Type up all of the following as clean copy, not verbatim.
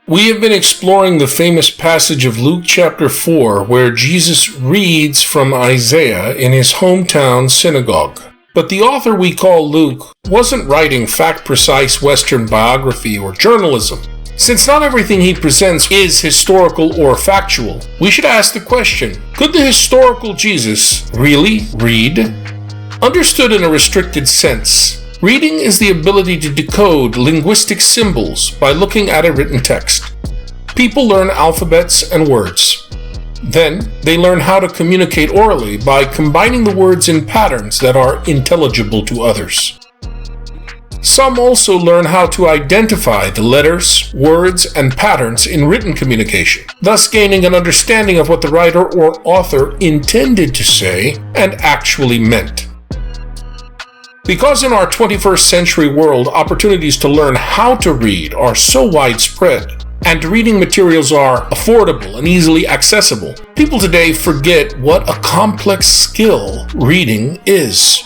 We have been exploring the famous passage of Luke chapter 4 where Jesus reads from Isaiah in his hometown synagogue. But the author we call Luke wasn't writing fact-precise Western biography or journalism. Since not everything he presents is historical or factual, we should ask the question, could the historical Jesus really read? Understood in a restricted sense, reading is the ability to decode linguistic symbols by looking at a written text. People learn alphabets and words. Then, they learn how to communicate orally by combining the words in patterns that are intelligible to others. Some also learn how to identify the letters, words, and patterns in written communication, thus gaining an understanding of what the writer or author intended to say and actually meant. Because in our 21st century world, opportunities to learn how to read are so widespread, and reading materials are affordable and easily accessible, people today forget what a complex skill reading is.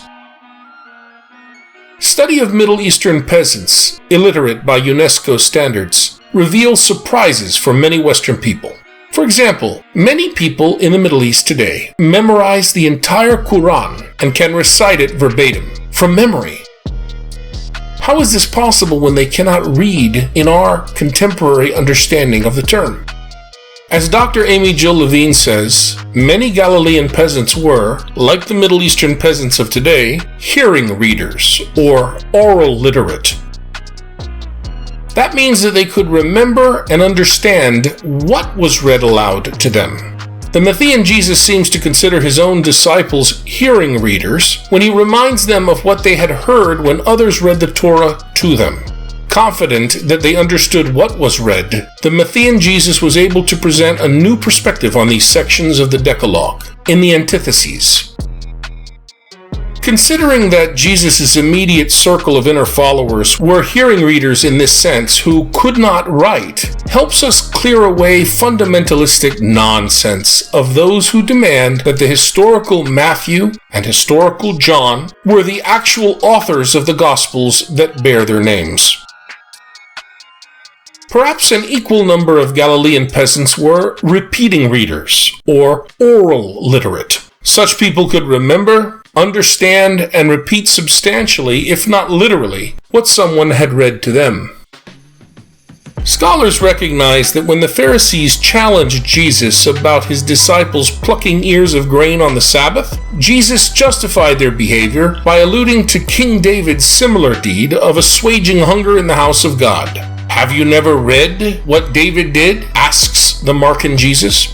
Study of Middle Eastern peasants, illiterate by UNESCO standards, reveals surprises for many Western people. For example, many people in the Middle East today memorize the entire Quran and can recite it verbatim, from memory. How is this possible when they cannot read in our contemporary understanding of the term? As Dr. Amy Jill Levine says, many Galilean peasants were, like the Middle Eastern peasants of today, hearing readers, or oral literate. That means that they could remember and understand what was read aloud to them. The Matthean Jesus seems to consider his own disciples hearing readers when he reminds them of what they had heard when others read the Torah to them. Confident that they understood what was read, the Matthean Jesus was able to present a new perspective on these sections of the Decalogue, in the antitheses. Considering that Jesus' immediate circle of inner followers were hearing readers in this sense who could not write, helps us clear away fundamentalistic nonsense of those who demand that the historical Matthew and historical John were the actual authors of the Gospels that bear their names. Perhaps an equal number of Galilean peasants were repeating readers, or oral literate. Such people could remember, understand, and repeat substantially, if not literally, what someone had read to them. Scholars recognize that when the Pharisees challenged Jesus about his disciples plucking ears of grain on the Sabbath, Jesus justified their behavior by alluding to King David's similar deed of assuaging hunger in the house of God. "Have you never read what David did?" asks the Markan Jesus.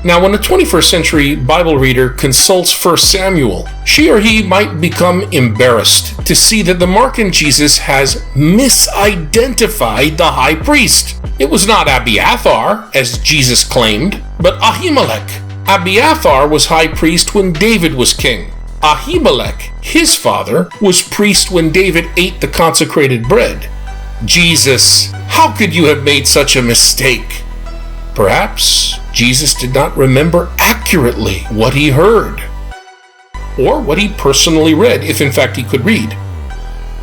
Now, when a 21st century Bible reader consults 1 Samuel, she or he might become embarrassed to see that the Markan Jesus has misidentified the high priest. It was not Abiathar, as Jesus claimed, but Ahimelech. Abiathar was high priest when David was king. Ahimelech, his father, was priest when David ate the consecrated bread. Jesus, how could you have made such a mistake? Perhaps Jesus did not remember accurately what he heard, or what he personally read, if in fact he could read.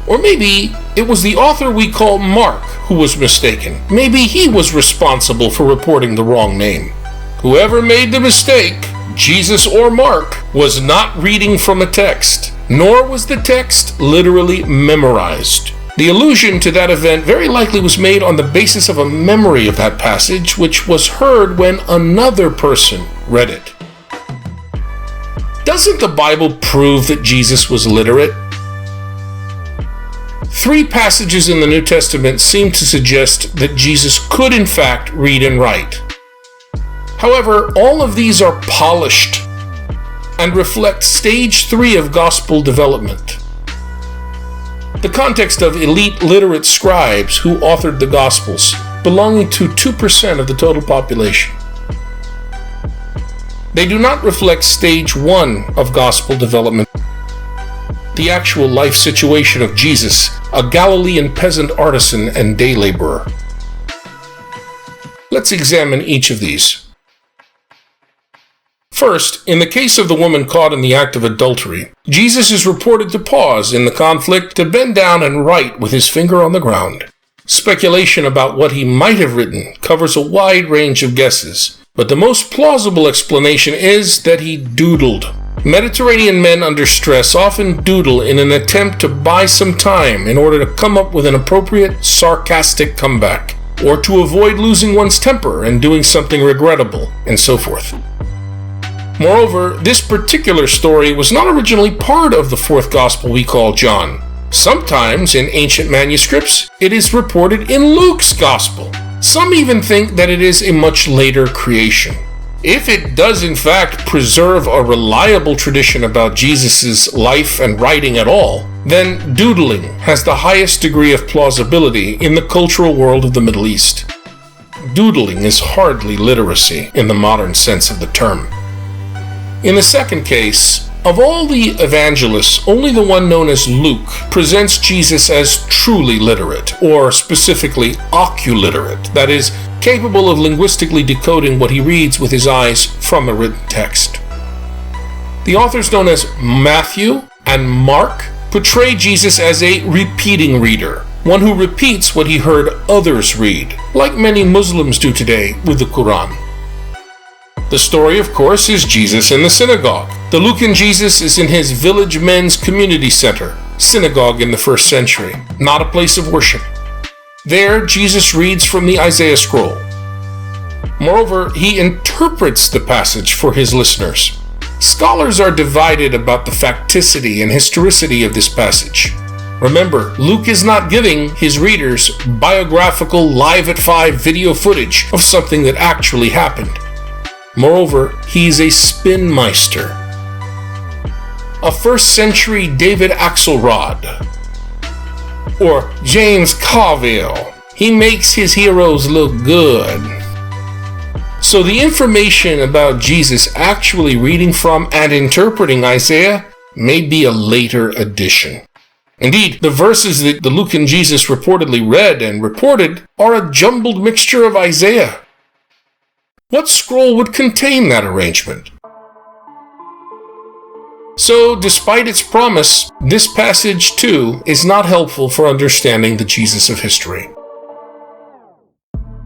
Or maybe it was the author we call Mark who was mistaken. Maybe he was responsible for reporting the wrong name. Whoever made the mistake, Jesus or Mark, was not reading from a text, nor was the text literally memorized. The allusion to that event very likely was made on the basis of a memory of that passage, which was heard when another person read it. Doesn't the Bible prove that Jesus was literate? 3 passages in the New Testament seem to suggest that Jesus could in fact read and write. However, all of these are polished and reflect stage 3 of gospel development. The context of elite literate scribes who authored the Gospels, belonging to 2% of the total population. They do not reflect stage 1 of gospel development, the actual life situation of Jesus, a Galilean peasant artisan and day laborer. Let's examine each of these. First, in the case of the woman caught in the act of adultery, Jesus is reported to pause in the conflict to bend down and write with his finger on the ground. Speculation about what he might have written covers a wide range of guesses, but the most plausible explanation is that he doodled. Mediterranean men under stress often doodle in an attempt to buy some time in order to come up with an appropriate, sarcastic comeback, or to avoid losing one's temper and doing something regrettable, and so forth. Moreover, this particular story was not originally part of the fourth gospel we call John. Sometimes in ancient manuscripts, it is reported in Luke's gospel. Some even think that it is a much later creation. If it does in fact preserve a reliable tradition about Jesus' life and writing at all, then doodling has the highest degree of plausibility in the cultural world of the Middle East. Doodling is hardly literacy in the modern sense of the term. In the second case, of all the evangelists, only the one known as Luke presents Jesus as truly literate, or specifically oculiterate, that is, capable of linguistically decoding what he reads with his eyes from a written text. The authors known as Matthew and Mark portray Jesus as a repeating reader, one who repeats what he heard others read, like many Muslims do today with the Quran. The story, of course, is Jesus in the synagogue. The Lucan Jesus is in his village men's community center, synagogue in the first century, not a place of worship. There, Jesus reads from the Isaiah scroll. Moreover, he interprets the passage for his listeners. Scholars are divided about the facticity and historicity of this passage. Remember, Luke is not giving his readers biographical live at 5 video footage of something that actually happened. Moreover, he's a spinmeister. A first-century David Axelrod, or James Carville. He makes his heroes look good. So the information about Jesus actually reading from and interpreting Isaiah may be a later addition. Indeed, the verses that the Lucan Jesus reportedly read and reported are a jumbled mixture of Isaiah. What scroll would contain that arrangement? So, despite its promise, this passage too is not helpful for understanding the Jesus of history.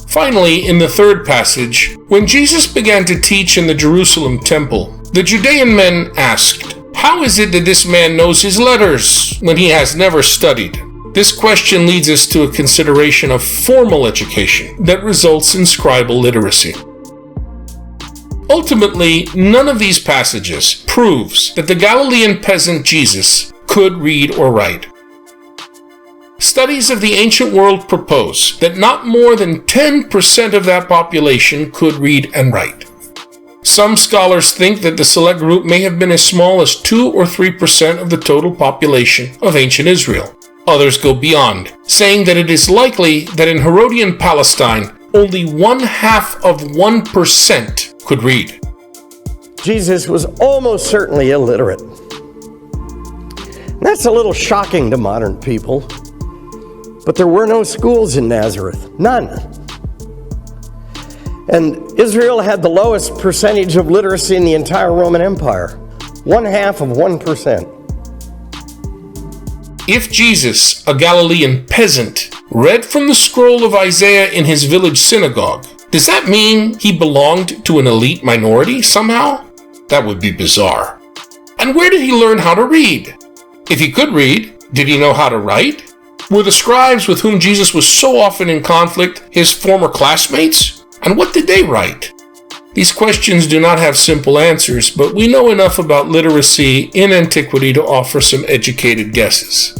Finally, in the third passage, when Jesus began to teach in the Jerusalem temple, the Judean men asked, "How is it that this man knows his letters when he has never studied?" This question leads us to a consideration of formal education that results in scribal literacy. Ultimately, none of these passages proves that the Galilean peasant Jesus could read or write. Studies of the ancient world propose that not more than 10% of that population could read and write. Some scholars think that the select group may have been as small as 2 or 3% of the total population of ancient Israel. Others go beyond, saying that it is likely that in Herodian Palestine, only 0.5% could read. Jesus was almost certainly illiterate. That's a little shocking to modern people. But there were no schools in Nazareth, none. And Israel had the lowest percentage of literacy in the entire Roman Empire, 0.5%. If Jesus, a Galilean peasant, read from the scroll of Isaiah in his village synagogue, does that mean he belonged to an elite minority somehow? That would be bizarre. And where did he learn how to read? If he could read, did he know how to write? Were the scribes with whom Jesus was so often in conflict his former classmates? And what did they write? These questions do not have simple answers, but we know enough about literacy in antiquity to offer some educated guesses.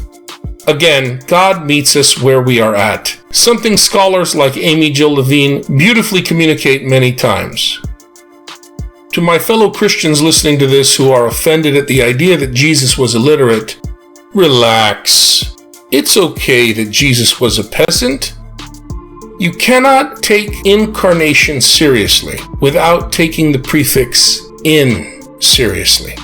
Again, God meets us where we are at, something scholars like Amy Jill Levine beautifully communicate many times. To my fellow Christians listening to this who are offended at the idea that Jesus was illiterate, relax. It's okay that Jesus was a peasant. You cannot take incarnation seriously without taking the prefix in seriously.